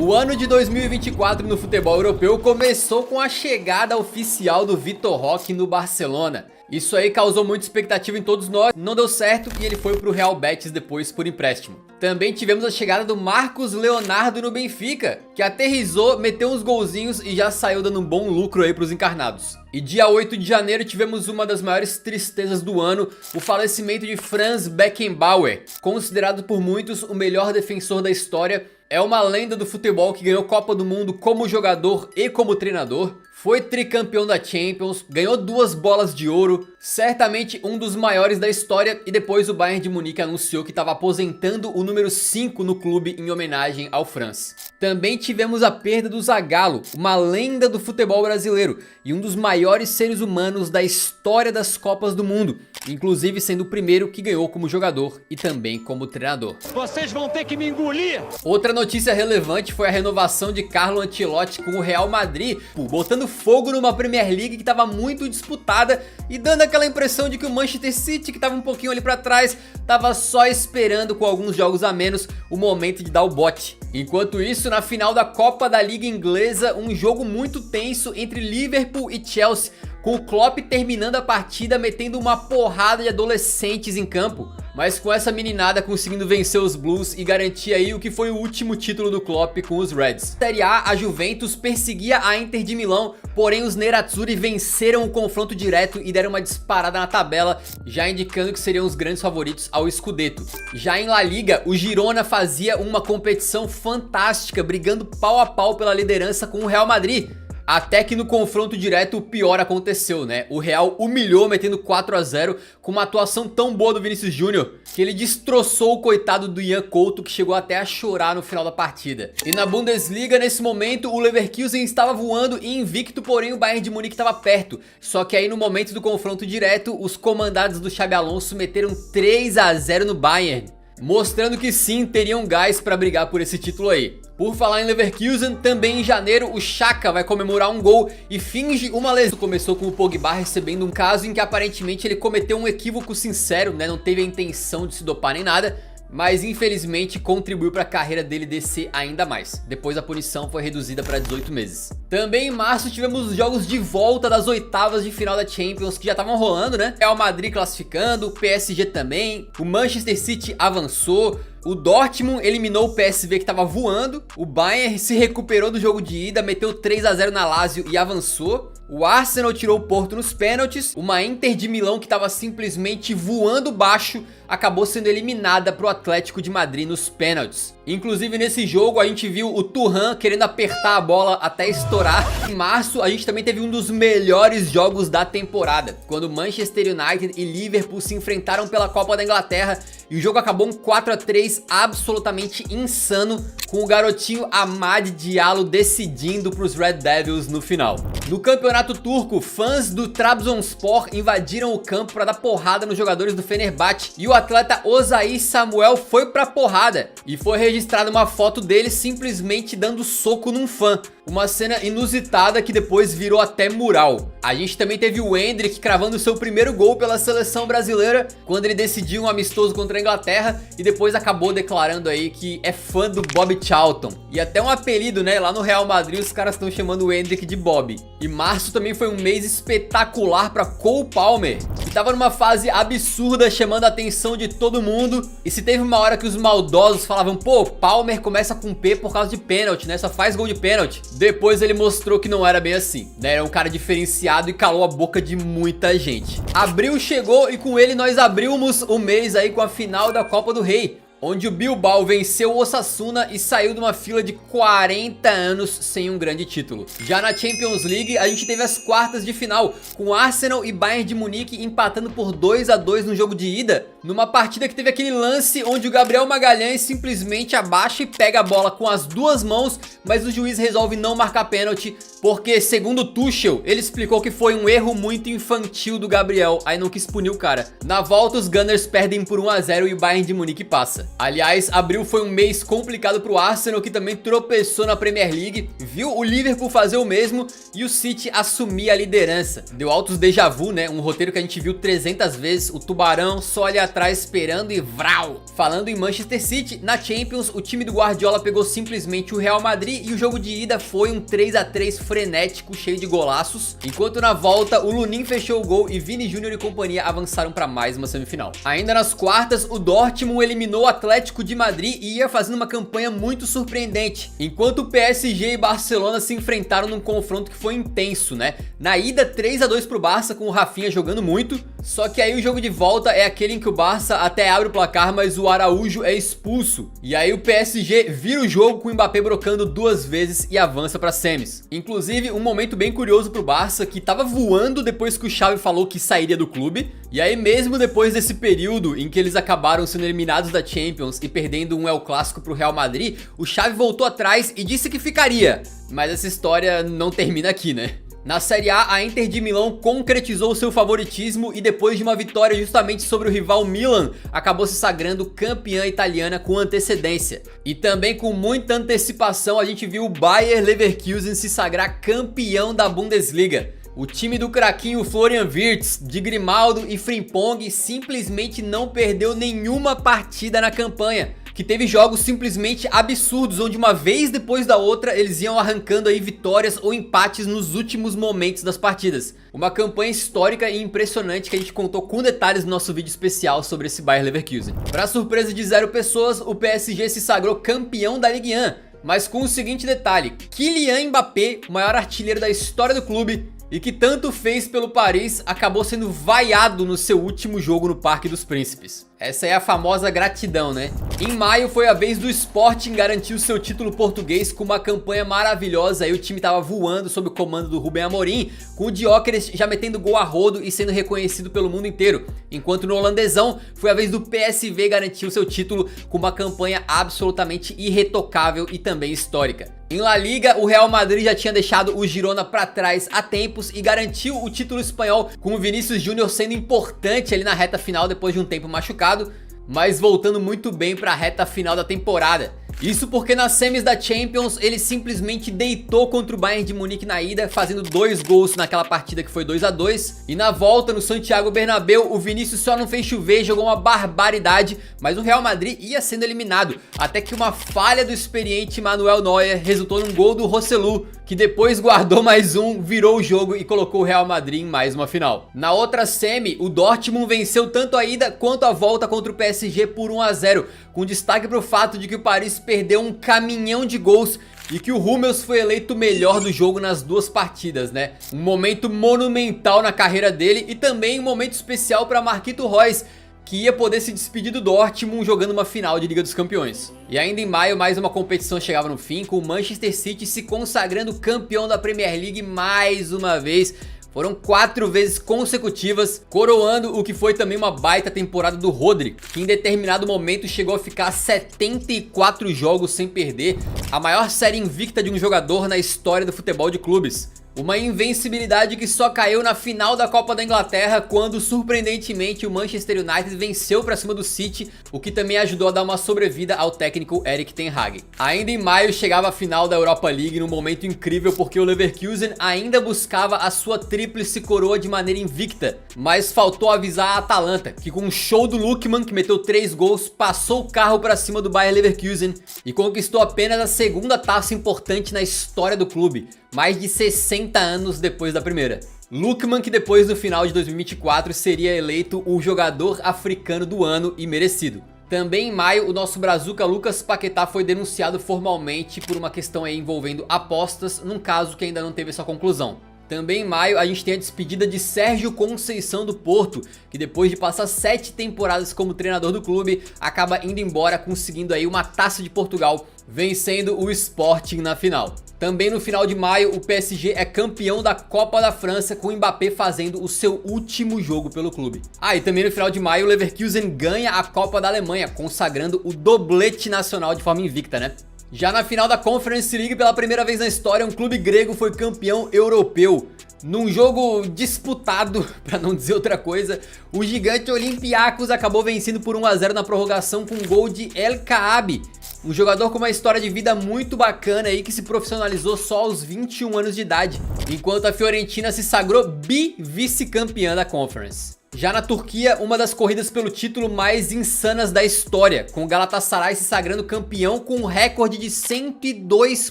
O ano de 2024 no futebol europeu começou com a chegada oficial do Vitor Roque no Barcelona. Isso aí causou muita expectativa em todos nós, não deu certo e ele foi pro Real Betis depois por empréstimo. Também tivemos a chegada do Marcos Leonardo no Benfica, que aterrissou, meteu uns golzinhos e já saiu dando um bom lucro aí pros encarnados. E dia 8 de janeiro tivemos uma das maiores tristezas do ano, o falecimento de Franz Beckenbauer, considerado por muitos o melhor defensor da história. É uma lenda do futebol que ganhou Copa do Mundo como jogador e como treinador. Foi tricampeão da Champions, ganhou 2 bolas de ouro, certamente um dos maiores da história. E depois o Bayern de Munique anunciou que estava aposentando o número 5 no clube em homenagem ao Franz. Também tivemos a perda do Zagallo, uma lenda do futebol brasileiro e um dos maiores seres humanos da história das Copas do Mundo, inclusive sendo o primeiro que ganhou como jogador e também como treinador. Vocês vão ter que me engolir! Outra notícia relevante foi a renovação de Carlo Ancelotti com o Real Madrid, botando fogo numa Premier League que estava muito disputada e dando aquela impressão de que o Manchester City, que estava um pouquinho ali para trás, estava só esperando com alguns jogos a menos o momento de dar o bote. Enquanto isso, na final da Copa da Liga Inglesa, um jogo muito tenso entre Liverpool e Chelsea, com o Klopp terminando a partida metendo uma porrada de adolescentes em campo. Mas com essa meninada conseguindo vencer os Blues e garantir aí o que foi o último título do Klopp com os Reds. Na Série A, a Juventus perseguia a Inter de Milão, porém os Nerazzurri venceram o confronto direto e deram uma disparada na tabela, já indicando que seriam os grandes favoritos ao Scudetto. Já em La Liga, o Girona fazia uma competição fantástica, brigando pau a pau pela liderança com o Real Madrid. Até que no confronto direto o pior aconteceu, né? O Real humilhou metendo 4 a 0 com uma atuação tão boa do Vinícius Júnior que ele destroçou o coitado do Ian Couto, que chegou até a chorar no final da partida. E na Bundesliga, nesse momento, o Leverkusen estava voando e invicto, porém o Bayern de Munique estava perto. Só que aí no momento do confronto direto, os comandados do Xabi Alonso meteram 3 a 0 no Bayern, mostrando que sim, teriam gás para brigar por esse título aí. Por falar em Leverkusen, também em janeiro o Xhaka vai comemorar um gol e finge uma lesão. Começou com o Pogba recebendo um caso em que aparentemente ele cometeu um equívoco sincero, né? Não teve a intenção de se dopar nem nada, mas infelizmente contribuiu para a carreira dele descer ainda mais. Depois a punição foi reduzida para 18 meses. Também em março tivemos os jogos de volta das oitavas de final da Champions, que já estavam rolando, né? Real Madrid classificando, o PSG também, o Manchester City avançou, o Dortmund eliminou o PSV que estava voando, o Bayern se recuperou do jogo de ida, meteu 3 a 0 na Lazio e avançou. O Arsenal tirou o Porto nos pênaltis. Uma Inter de Milão que estava simplesmente voando baixo acabou sendo eliminada para o Atlético de Madrid nos pênaltis. Inclusive nesse jogo a gente viu o Thuram querendo apertar a bola até estourar. Em março a gente também teve um dos melhores jogos da temporada, quando Manchester United e Liverpool se enfrentaram pela Copa da Inglaterra e o jogo acabou um 4 a 3 absolutamente insano, com o garotinho Amad Diallo decidindo para os Red Devils no final. No campeonato turco, fãs do Trabzonspor invadiram o campo para dar porrada nos jogadores do Fenerbahçe e o atleta Osayi Samuel foi pra porrada e foi registrada uma foto dele simplesmente dando soco num fã. Uma cena inusitada que depois virou até mural. A gente também teve o Endrick cravando seu primeiro gol pela seleção brasileira quando ele decidiu um amistoso contra a Inglaterra e depois acabou declarando aí que é fã do Bob Charlton. E até um apelido, né? Lá no Real Madrid os caras estão chamando o Endrick de Bob. E março também foi um mês espetacular para Cole Palmer, que tava numa fase absurda, chamando a atenção de todo mundo. E se teve uma hora que os maldosos falavam, pô, Palmer começa com P por causa de pênalti, né? Só faz gol de pênalti. Depois ele mostrou que não era bem assim, né? Era um cara diferenciado e calou a boca de muita gente. Abril chegou e com ele nós abrimos o mês aí com a final da Copa do Rei, onde o Bilbao venceu o Osasuna e saiu de uma fila de 40 anos sem um grande título. Já na Champions League, a gente teve as quartas de final, com Arsenal e Bayern de Munique empatando por 2 a 2 no jogo de ida, numa partida que teve aquele lance onde o Gabriel Magalhães simplesmente abaixa e pega a bola com as 2 mãos, mas o juiz resolve não marcar pênalti, porque segundo Tuchel, ele explicou que foi um erro muito infantil do Gabriel, aí não quis punir o cara. Na volta, os Gunners perdem por 1 a 0 e o Bayern de Munique passa. Aliás, abril foi um mês complicado pro Arsenal, que também tropeçou na Premier League, viu o Liverpool fazer o mesmo e o City assumir a liderança. Deu altos déjà vu, né? Um roteiro que a gente viu 300 vezes, o Tubarão só ali atrás esperando e vral! Falando em Manchester City, na Champions, o time do Guardiola pegou simplesmente o Real Madrid e o jogo de ida foi um 3 a 3 frenético, cheio de golaços, enquanto na volta o Lunin fechou o gol e Vini Júnior e companhia avançaram para mais uma semifinal. Ainda nas quartas, o Dortmund eliminou o Atlético de Madrid e ia fazendo uma campanha muito surpreendente, enquanto o PSG e Barcelona se enfrentaram num confronto que foi intenso, né? Na ida 3 a 2 pro Barça, com o Rafinha jogando muito, só que aí o jogo de volta é aquele em que o Barça até abre o placar, mas o Araújo é expulso, e aí o PSG vira o jogo com o Mbappé brocando 2 vezes e avança para semis. Inclusive, um momento bem curioso pro Barça, que tava voando depois que o Xavi falou que sairia do clube, e aí mesmo depois desse período em que eles acabaram sendo eliminados da Champions e perdendo um El Clássico pro Real Madrid, o Xavi voltou atrás e disse que ficaria, mas essa história não termina aqui, né? Na Série A, a Inter de Milão concretizou seu favoritismo e depois de uma vitória justamente sobre o rival Milan, acabou se sagrando campeã italiana com antecedência. E também com muita antecipação a gente viu o Bayer Leverkusen se sagrar campeão da Bundesliga. O time do craquinho Florian Wirtz, de Grimaldo e Frimpong simplesmente não perdeu nenhuma partida na campanha, que teve jogos simplesmente absurdos, onde uma vez depois da outra eles iam arrancando aí vitórias ou empates nos últimos momentos das partidas. Uma campanha histórica e impressionante que a gente contou com detalhes no nosso vídeo especial sobre esse Bayer Leverkusen. Para surpresa de 0 pessoas, o PSG se sagrou campeão da Ligue 1, mas com o seguinte detalhe: Kylian Mbappé, o maior artilheiro da história do clube e que tanto fez pelo Paris, acabou sendo vaiado no seu último jogo no Parque dos Príncipes. Essa é a famosa gratidão, né? Em maio foi a vez do Sporting garantir o seu título português com uma campanha maravilhosa. Aí o time tava voando sob o comando do Rubem Amorim, com o Gyökeres já metendo gol a rodo e sendo reconhecido pelo mundo inteiro. Enquanto no holandesão foi a vez do PSV garantir o seu título com uma campanha absolutamente irretocável e também histórica. Em La Liga, o Real Madrid já tinha deixado o Girona para trás há tempos e garantiu o título espanhol, com o Vinícius Júnior sendo importante ali na reta final depois de um tempo machucado, mas voltando muito bem para a reta final da temporada. Isso porque nas semis da Champions ele simplesmente deitou contra o Bayern de Munique na ida, fazendo 2 gols naquela partida que foi 2 a 2, e na volta no Santiago Bernabéu o Vinícius só não fez chover, jogou uma barbaridade, mas o Real Madrid ia sendo eliminado, até que uma falha do experiente Manuel Neuer resultou num gol do Rossellu, que depois guardou mais um, virou o jogo e colocou o Real Madrid em mais uma final. Na outra semi, o Dortmund venceu tanto a ida quanto a volta contra o PSG por 1 a 0, com destaque para o fato de que o Paris perdeu um caminhão de gols e que o Hummels foi eleito o melhor do jogo nas 2 partidas, né? Um momento monumental na carreira dele e também um momento especial para Marquinhos Reus, que ia poder se despedir do Dortmund jogando uma final de Liga dos Campeões. E ainda em maio, mais uma competição chegava no fim, com o Manchester City se consagrando campeão da Premier League mais uma vez. Foram 4 vezes consecutivas, coroando o que foi também uma baita temporada do Rodri, que em determinado momento chegou a ficar 74 jogos sem perder, a maior série invicta de um jogador na história do futebol de clubes. Uma invencibilidade que só caiu na final da Copa da Inglaterra, quando surpreendentemente o Manchester United venceu pra cima do City, o que também ajudou a dar uma sobrevida ao técnico Erik ten Hag. Ainda em maio chegava a final da Europa League num momento incrível, porque o Leverkusen ainda buscava a sua tríplice coroa de maneira invicta, mas faltou avisar a Atalanta, que com um show do Lookman, que meteu 3 gols, passou o carro pra cima do Bayer Leverkusen e conquistou apenas a 2ª taça importante na história do clube, mais de 60 anos depois da primeira. Lookman, que depois do final de 2024 seria eleito o jogador africano do ano e merecido. Também em maio, o nosso brazuca Lucas Paquetá foi denunciado formalmente por uma questão aí envolvendo apostas, num caso que ainda não teve sua conclusão. Também em maio a gente tem a despedida de Sérgio Conceição do Porto, que depois de passar 7 temporadas como treinador do clube, acaba indo embora conseguindo aí uma Taça de Portugal, vencendo o Sporting na final. Também no final de maio, o PSG é campeão da Copa da França, com o Mbappé fazendo o seu último jogo pelo clube. E também no final de maio, o Leverkusen ganha a Copa da Alemanha, consagrando o doblete nacional de forma invicta, né? Já na final da Conference League, pela primeira vez na história, um clube grego foi campeão europeu. Num jogo disputado, pra não dizer outra coisa, o gigante Olympiacos acabou vencendo por 1 a 0 na prorrogação com um gol de El Kaabi, um jogador com uma história de vida muito bacana aí que se profissionalizou só aos 21 anos de idade, enquanto a Fiorentina se sagrou vice-campeã da Conference. Já na Turquia, uma das corridas pelo título mais insanas da história, com o Galatasaray se sagrando campeão com um recorde de 102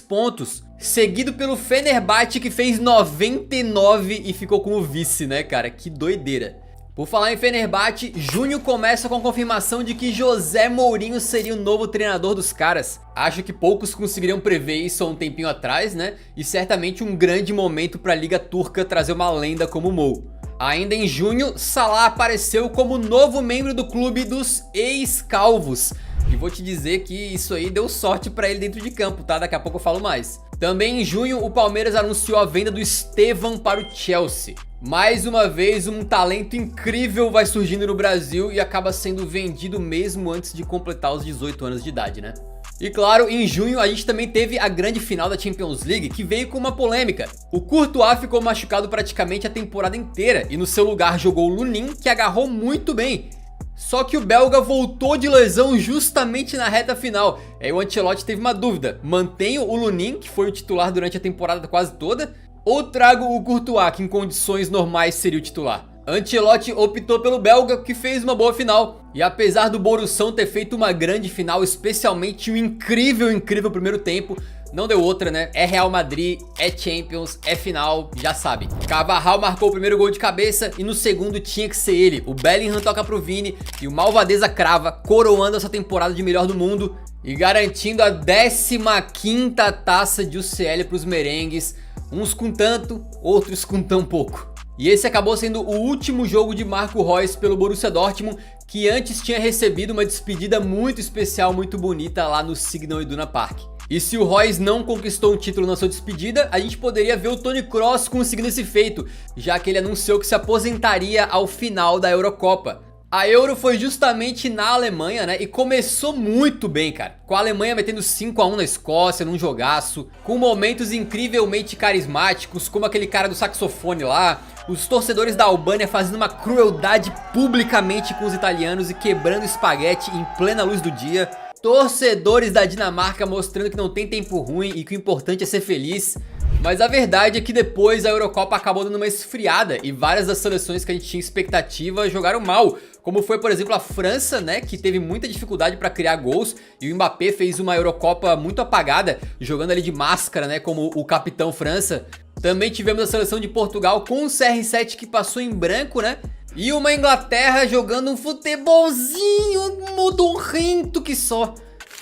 pontos, seguido pelo Fenerbahçe que fez 99 e ficou como vice, né, cara? Que doideira. Por falar em Fenerbahçe, junho começa com a confirmação de que José Mourinho seria o novo treinador dos caras. Acho que poucos conseguiriam prever isso há um tempinho atrás, né? E certamente um grande momento para a Liga Turca trazer uma lenda como o Mou. Ainda em junho, Salah apareceu como novo membro do clube dos ex-calvos. E vou te dizer que isso aí deu sorte pra ele dentro de campo, tá? Daqui a pouco eu falo mais. Também em junho, o Palmeiras anunciou a venda do Estevão para o Chelsea. Mais uma vez, um talento incrível vai surgindo no Brasil e acaba sendo vendido mesmo antes de completar os 18 anos de idade, né? E claro, em junho a gente também teve a grande final da Champions League, que veio com uma polêmica. O Courtois ficou machucado praticamente a temporada inteira e no seu lugar jogou o Lunin, que agarrou muito bem. Só que o belga voltou de lesão justamente na reta final. Aí o Ancelotti teve uma dúvida: mantenho o Lunin, que foi o titular durante a temporada quase toda, ou trago o Courtois, que em condições normais seria o titular? Ancelotti optou pelo belga, que fez uma boa final. E apesar do Borussão ter feito uma grande final, especialmente um incrível primeiro tempo, não deu outra, né? É Real Madrid, é Champions, é final, já sabe. Carvajal marcou o primeiro gol de cabeça e no segundo tinha que ser ele. O Bellingham toca pro Vini e o Malvadeza crava, coroando essa temporada de melhor do mundo e garantindo a 15ª taça de UCL pros merengues. Uns com tanto, outros com tão pouco. E esse acabou sendo o último jogo de Marco Reus pelo Borussia Dortmund, que antes tinha recebido uma despedida muito especial, muito bonita lá no Signal Iduna Park. E se o Reus não conquistou um título na sua despedida, a gente poderia ver o Toni Kroos conseguindo esse feito, já que ele anunciou que se aposentaria ao final da Eurocopa. A Euro foi justamente na Alemanha, né? E começou muito bem, cara. Com a Alemanha metendo 5 a 1 na Escócia, num jogaço. Com momentos incrivelmente carismáticos, como aquele cara do saxofone lá. Os torcedores da Albânia fazendo uma crueldade publicamente com os italianos e quebrando espaguete em plena luz do dia. Torcedores da Dinamarca mostrando que não tem tempo ruim e que o importante é ser feliz. Mas a verdade é que depois a Eurocopa acabou dando uma esfriada e várias das seleções que a gente tinha expectativa jogaram mal. Como foi, por exemplo, a França, né, que teve muita dificuldade para criar gols e o Mbappé fez uma Eurocopa muito apagada, jogando ali de máscara, né, como o capitão França. Também tivemos a seleção de Portugal com o CR7 que passou em branco, né? E uma Inglaterra jogando um futebolzinho modorrento que só.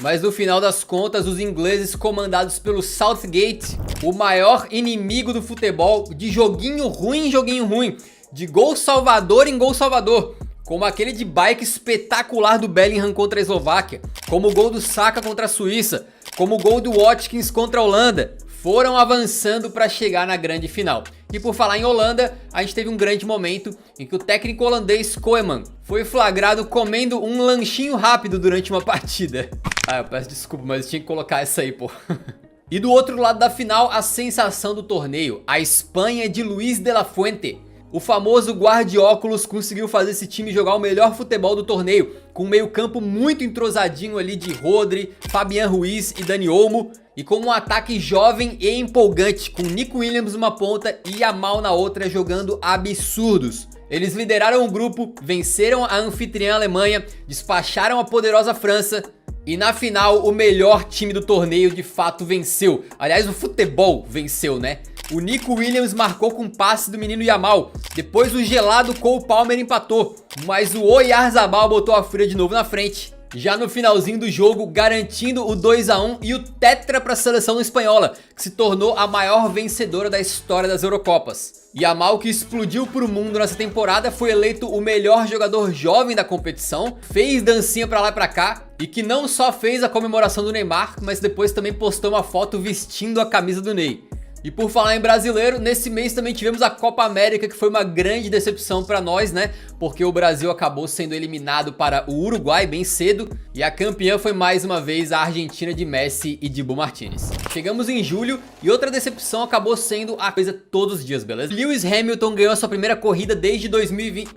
Mas no final das contas, os ingleses comandados pelo Southgate, o maior inimigo do futebol, de joguinho ruim em joguinho ruim, de gol salvador em gol salvador, como aquele de bike espetacular do Bellingham contra a Eslováquia, como o gol do Saka contra a Suíça, como o gol do Watkins contra a Holanda, foram avançando para chegar na grande final. E por falar em Holanda, a gente teve um grande momento em que o técnico holandês Koeman foi flagrado comendo um lanchinho rápido durante uma partida. Ah, eu peço desculpa, mas eu tinha que colocar essa aí, pô. E do outro lado da final, a sensação do torneio, a Espanha de Luis de la Fuente. O famoso guarda-óculos conseguiu fazer esse time jogar o melhor futebol do torneio, com um meio campo muito entrosadinho ali de Rodri, Fabián Ruiz e Dani Olmo, e com um ataque jovem e empolgante, com Nico Williams numa ponta e Yamal na outra jogando absurdos. Eles lideraram o grupo, venceram a anfitriã Alemanha, despacharam a poderosa França, e na final o melhor time do torneio de fato venceu. Aliás, o futebol venceu, né? O Nico Williams marcou com passe do menino Yamal. Depois o gelado Cole Palmer empatou. Mas o Oyarzabal botou a fúria de novo na frente. Já no finalzinho do jogo, garantindo o 2 a 1 e o tetra para a seleção espanhola, que se tornou a maior vencedora da história das Eurocopas. Yamal, que explodiu pro mundo nessa temporada, foi eleito o melhor jogador jovem da competição, fez dancinha pra lá e pra cá, e que não só fez a comemoração do Neymar, mas depois também postou uma foto vestindo a camisa do Ney. E por falar em brasileiro, nesse mês também tivemos a Copa América, que foi uma grande decepção pra nós, né? Porque o Brasil acabou sendo eliminado para o Uruguai bem cedo e a campeã foi mais uma vez a Argentina de Messi e Dibu Martínez. Chegamos em julho e outra decepção acabou sendo a coisa todos os dias, beleza? Lewis Hamilton ganhou a sua primeira corrida desde 2020.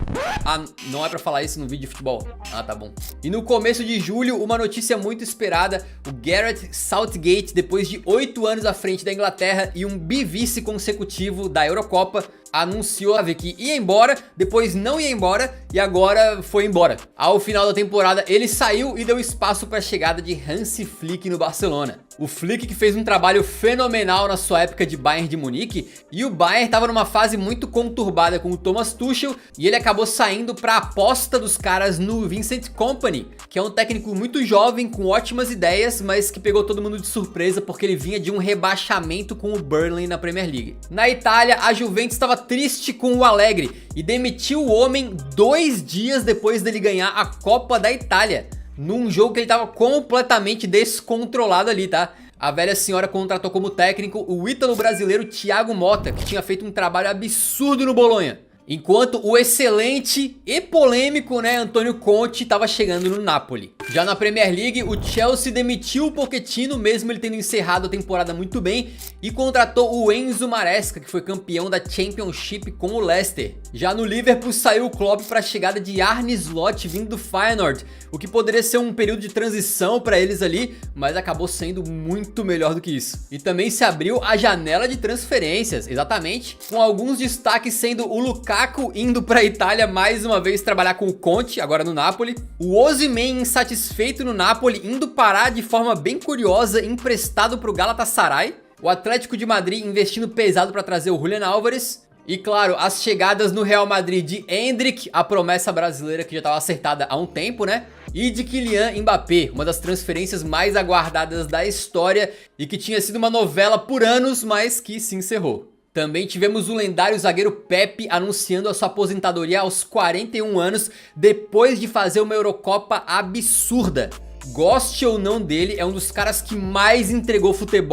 Ah, não é pra falar isso no vídeo de futebol. Ah, tá bom. E no começo de julho, uma notícia muito esperada, o Gareth Southgate, depois de 8 anos à frente da Inglaterra e um bivice consecutivo da Eurocopa, anunciou que ia embora, depois não ia embora e agora foi embora. Ao final da temporada ele saiu e deu espaço para a chegada de Hansi Flick no Barcelona. O Flick que fez um trabalho fenomenal na sua época de Bayern de Munique, e o Bayern estava numa fase muito conturbada com o Thomas Tuchel e ele acabou saindo para a aposta dos caras no Vincent Kompany, que é um técnico muito jovem com ótimas ideias, mas que pegou todo mundo de surpresa porque ele vinha de um rebaixamento com o Burnley na Premier League. Na Itália, a Juventus estava triste com o Allegri e demitiu o homem 2 dias depois dele ganhar a Copa da Itália, num jogo que ele tava completamente descontrolado ali, tá? A velha senhora contratou como técnico o ítalo brasileiro Thiago Motta, que tinha feito um trabalho absurdo no Bolonha. Enquanto o excelente e polêmico, né, Antônio Conte estava chegando no Napoli. Já na Premier League, o Chelsea demitiu o Pochettino, mesmo ele tendo encerrado a temporada muito bem, e contratou o Enzo Maresca, que foi campeão da Championship com o Leicester. Já no Liverpool saiu o Klopp para a chegada de Arne Slot vindo do Feyenoord, o que poderia ser um período de transição para eles ali, mas acabou sendo muito melhor do que isso. E também se abriu a janela de transferências, exatamente, com alguns destaques sendo o Lukaku indo para a Itália mais uma vez trabalhar com o Conte, agora no Napoli. O Osimhen, insatisfeito no Napoli, indo parar de forma bem curiosa, emprestado para o Galatasaray. O Atlético de Madrid investindo pesado para trazer o Julian Álvares. E claro, as chegadas no Real Madrid de Endrick, a promessa brasileira que já estava acertada há um tempo, né? E de Kylian Mbappé, uma das transferências mais aguardadas da história e que tinha sido uma novela por anos, mas que se encerrou. Também tivemos o lendário zagueiro Pepe anunciando a sua aposentadoria aos 41 anos, depois de fazer uma Eurocopa absurda. Goste ou não dele, é um dos caras que mais entregou futebol